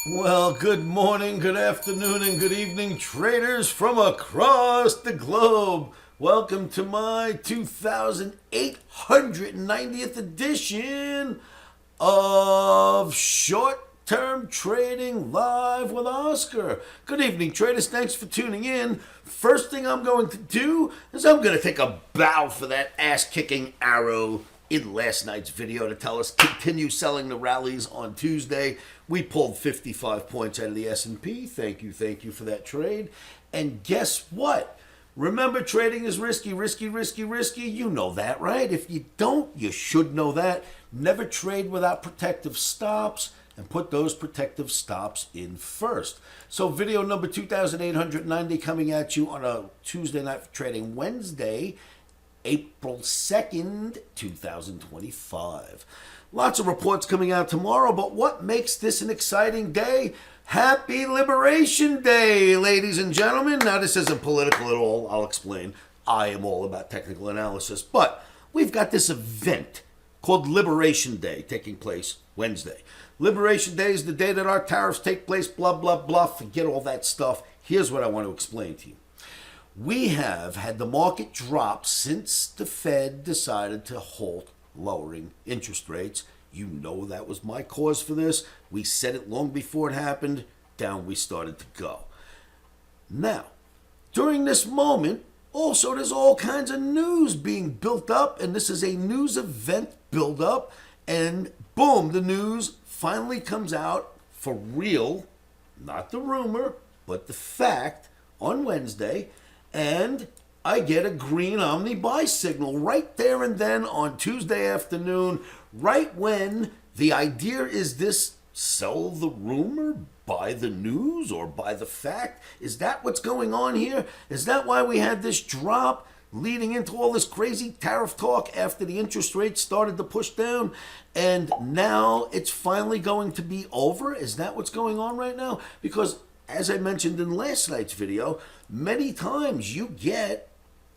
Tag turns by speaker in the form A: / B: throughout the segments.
A: Well, good morning, good afternoon, and good evening, traders from across the globe. Welcome to my 2890th edition of Short Term Trading Live with Oscar. Good evening, traders. Thanks for tuning in. First thing I'm going to do is I'm going to take a bow for that ass-kicking arrow in last night's video to tell us continue selling the rallies on Tuesday. We pulled 55 points out of the S&P. Thank you for that trade. And guess what? Remember, trading is risky, risky, risky, risky. You know that, right? If you don't, you should know that. Never trade without protective stops, and put those protective stops in first. So video number 2890 coming at you on a Tuesday night for trading Wednesday, April 2nd, 2025. Lots of reports coming out tomorrow, but what makes this an exciting day? Happy Liberation Day, ladies and gentlemen. Now, this isn't political at all. I'll explain. I am all about technical analysis, but we've got this event called Liberation Day taking place Wednesday. Liberation Day is the day that our tariffs take place, blah, blah, blah. Forget all that stuff. Here's what I want to explain to you. We have had the market drop since the Fed decided to halt lowering interest rates. You know that was my cause for this. We said it long before it happened. Down we started to go. Now, during this moment, also there's all kinds of news being built up, and this is a news event build up, and boom, the news finally comes out for real, not the rumor, but the fact on Wednesday. And I get a green Omni buy signal right there and then on Tuesday afternoon, right when the idea is this: sell the rumor, buy the news, or buy the fact. Is that what's going on here? Is that why we had this drop leading into all this crazy tariff talk after the interest rates started to push down? And now it's finally going to be over? Is that what's going on right now? Because as I mentioned in last night's video, many times you get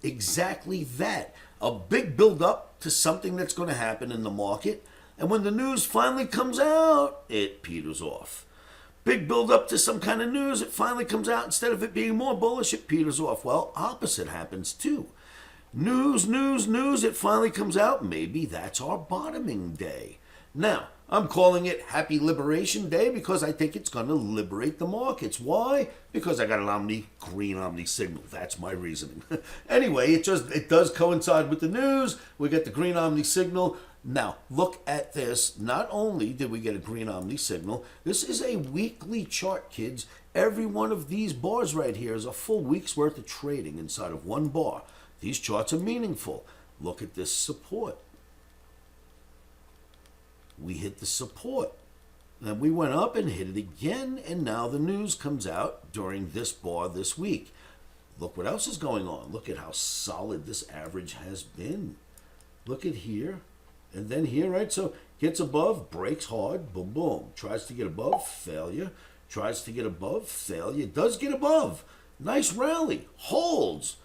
A: exactly that. A big build up to something that's going to happen in the market, and when the news finally comes out, it peters off. Big build up to some kind of news, it finally comes out, instead of it being more bullish, it peters off. Well, opposite happens too. News, news, news, it finally comes out. Maybe that's our bottoming day. Now, I'm calling it Happy Liberation Day because I think it's going to liberate the markets. Why? Because I got an green Omni signal. That's my reasoning. Anyway, it does coincide with the news. We get the green Omni signal. Now, look at this. Not only did we get a green Omni signal, this is a weekly chart, kids. Every one of these bars right here is a full week's worth of trading inside of one bar. These charts are meaningful. Look at this support. We hit the support. Then we went up and hit it again, and now the news comes out during this bar this week. Look what else is going on. Look at how solid this average has been. Look at here, and then here, right? So gets above, breaks hard, boom, boom. Tries to get above, failure. Tries to get above, failure. Does get above. Nice rally, holds.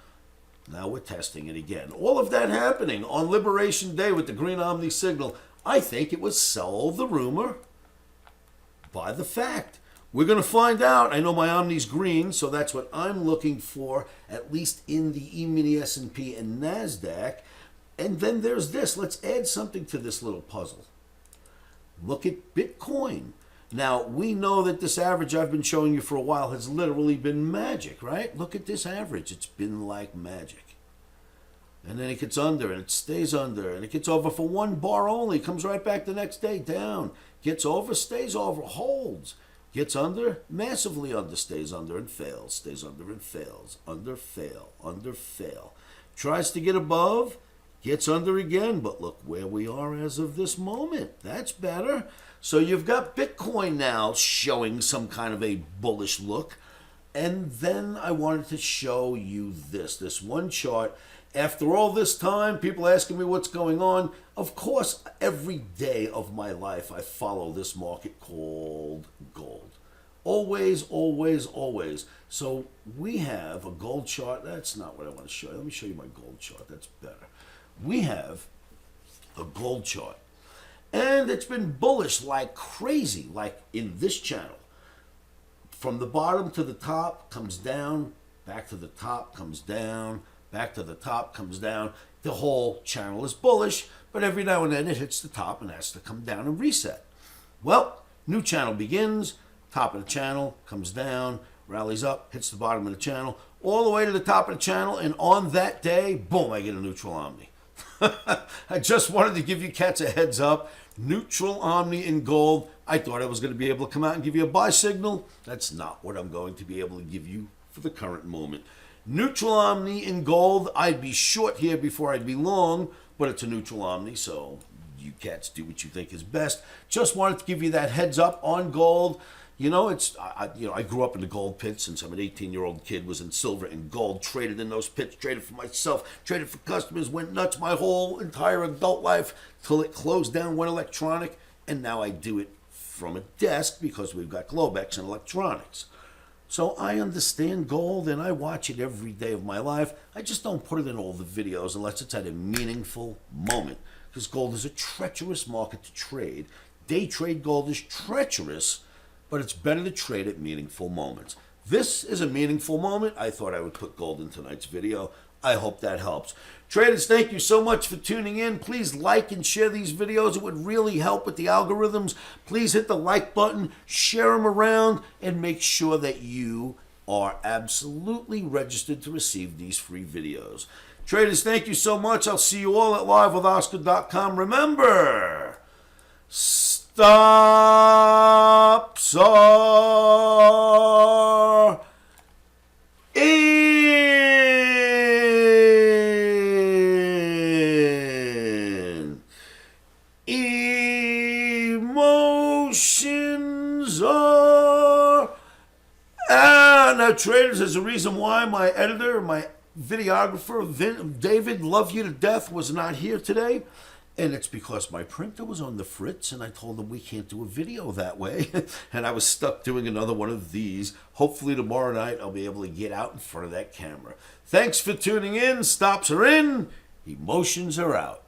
A: Now we're testing it again. All of that happening on Liberation Day with the green Omni signal. I think it was sell the rumor, buy the fact. We're going to find out. I know my Omni's green, so that's what I'm looking for, at least in the E-mini S&P and NASDAQ. And then there's this. Let's add something to this little puzzle. Look at Bitcoin. Now, we know that this average I've been showing you for a while has literally been magic, right? Look at this average. It's been like magic. And then it gets under, and it stays under, and it gets over for one bar only, comes right back the next day, down. Gets over, stays over, holds. Gets under, massively under, stays under and fails, stays under and fails, under, fail, under, fail. Tries to get above, gets under again, but look where we are as of this moment. That's better. So you've got Bitcoin now showing some kind of a bullish look. And then I wanted to show you this one chart. After all this time, people asking me what's going on. Of course, every day of my life, I follow this market called gold. Always, always, always. So we have a gold chart. That's not what I want to show you. Let me show you my gold chart. That's better. We have a gold chart. And it's been bullish like crazy, like in this channel. from the bottom to the top, comes down, back to the top, comes down, back to the top, comes down. The whole channel is bullish, but every now and then it hits the top and has to come down and reset. Well, new channel begins, top of the channel, comes down, rallies up, hits the bottom of the channel, all the way to the top of the channel, and on that day, boom, I get a neutral Omni. I just wanted to give you cats a heads up. Neutral Omni in gold. I thought I was going to be able to come out and give you a buy signal. That's not what I'm going to be able to give you for the current moment. Neutral Omni in gold. I'd be short here before I'd be long, but it's a neutral Omni, so you cats do what you think is best. Just wanted to give you that heads up on gold. You know, I grew up in the gold pits since I'm an 18-year-old kid, was in silver and gold, traded in those pits, traded for myself, traded for customers, went nuts my whole entire adult life till it closed down, went electronic, and now I do it from a desk because we've got Globex and electronics. So I understand gold and I watch it every day of my life. I just don't put it in all the videos unless it's at a meaningful moment, because gold is a treacherous market to trade. Day trade gold is treacherous, but it's better to trade at meaningful moments. This is a meaningful moment. I thought I would put gold in tonight's video. I hope that helps. Traders, thank you so much for tuning in. Please like and share these videos. It would really help with the algorithms. Please hit the like button, share them around, and make sure that you are absolutely registered to receive these free videos. Traders, thank you so much. I'll see you all at livewithoscar.com. Remember, stops are in. Emotions are out. Now, traders, there's a reason why my editor, my videographer, David, love you to death, was not here today. And it's because my printer was on the fritz, and I told him we can't do a video that way. And I was stuck doing another one of these. Hopefully tomorrow night I'll be able to get out in front of that camera. Thanks for tuning in. Stops are in. Emotions are out.